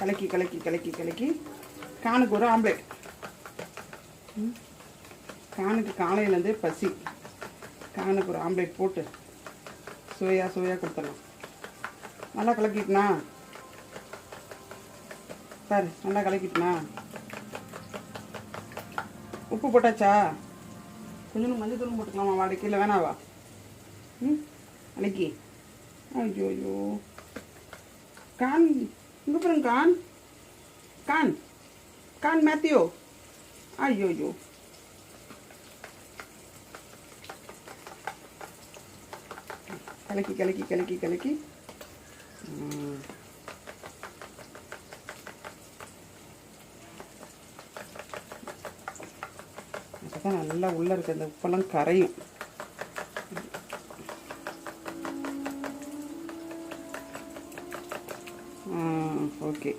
கலக்கி கலக்கி கலக்கி கலக்கி கானுக்கு ஒரு ஆம்லேட். கானுக்கு காலையிலேருந்தே பசி. கானுக்கு ஒரு ஆம்லேட் போட்டு சுவையாக கொடுத்துடலாம். நல்லா கலக்கிட்டுனா பாரு, நல்லா கலக்கிட்டுனா. உப்பு போட்டாச்சா? கொஞ்சம் மஞ்சள் தூள் போட்டுக்கலாமா? வாடகை இல்லை வேணாவா? அன்னைக்கு ஐயோ ஐயோ கான் இங்கே பாருங்க. கான் கான் கான் மேத்யூ. ஐயோ ஐயோ கலக்கி கலக்கி கலக்கி கலக்கி அப்போ தான் நல்லா உள்ளே இருக்க அந்த உப்பெல்லாம் கரையும். ஓகே.